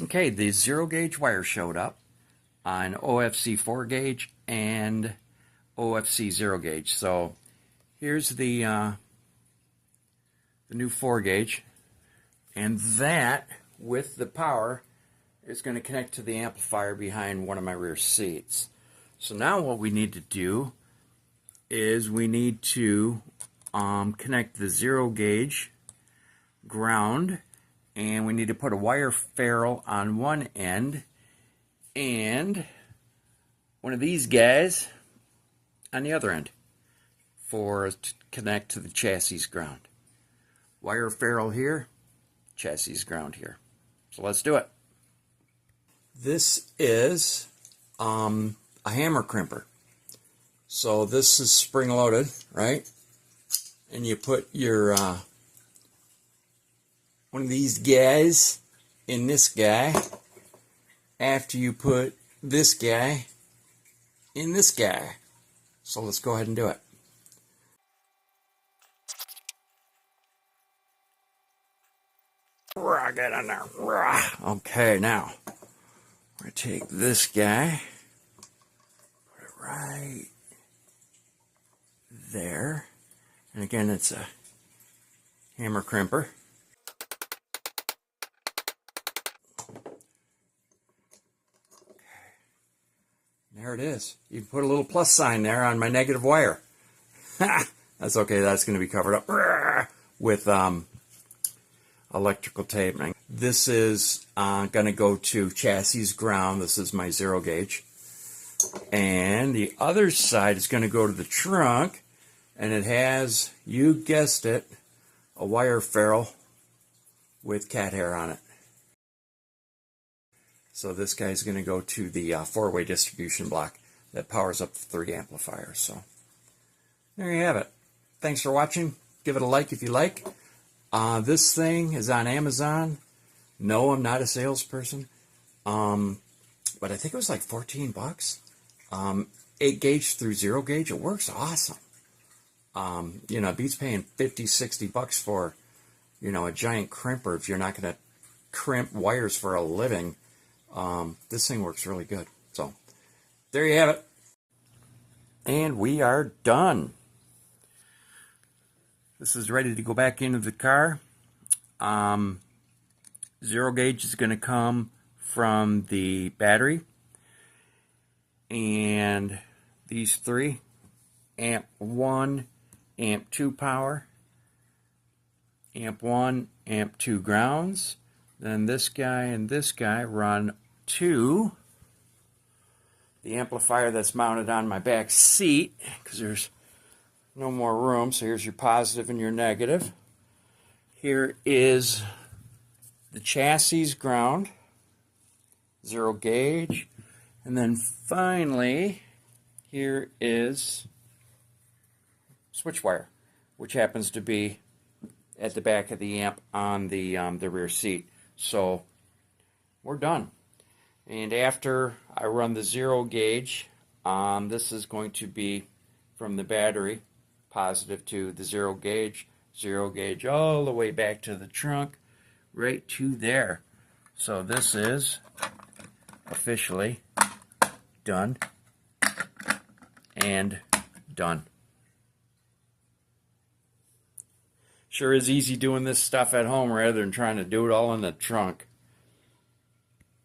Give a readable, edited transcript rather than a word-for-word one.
Okay, the 0 gauge wire showed up on OFC 4 gauge and OFC 0 gauge. So here's the new 4 gauge, and that with the power is going to connect to the amplifier behind one of my rear seats. So now what we need to do is we need to connect the 0 gauge ground, and we need to put a wire ferrule on one end and one of these guys on the other end for us to connect to the chassis ground. Wire ferrule here, chassis ground here. So let's do it. This is a hammer crimper. So this is spring loaded, right? And you put your one of these guys in this guy after you put this guy in this guy. So let's go ahead and do it. Get in there. Okay, now we're going to take this guy, put it right there. And again, it's a hammer crimper. There it is. You can put a little plus sign there on my negative wire. That's okay. That's going to be covered up with electrical tape. This is going to go to chassis ground. This is my 0 gauge. And the other side is going to go to the trunk. And it has, you guessed it, a wire ferrule with cat hair on it. So this guy's going to go to the 4-way distribution block that powers up the 3 amplifiers. So there you have it. Thanks for watching. Give it a like if you like. This thing is on Amazon. No, I'm not a salesperson. But I think it was like 14 bucks. 8 gauge through 0 gauge. It works awesome. You know, it beats paying 50, 60 bucks for, you know, a giant crimper if you're not going to crimp wires for a living. This thing works really good. So there you have it. And we are done. This is ready to go back into the car. 0 gauge is going to come from the battery. And these 3, amp 1, amp 2 power, amp 1, amp 2 grounds. Then this guy and this guy run to the amplifier that's mounted on my back seat because there's no more room. So here's your positive and your negative. Here is the chassis ground, 0 gauge. And then finally, here is switch wire, which happens to be at the back of the amp on the rear seat. So we're done. And after I run the 0 gauge, this is going to be from the battery, positive to the 0 gauge all the way back to the trunk, right to there. So this is officially done and done. Sure is easy doing this stuff at home rather than trying to do it all in the trunk.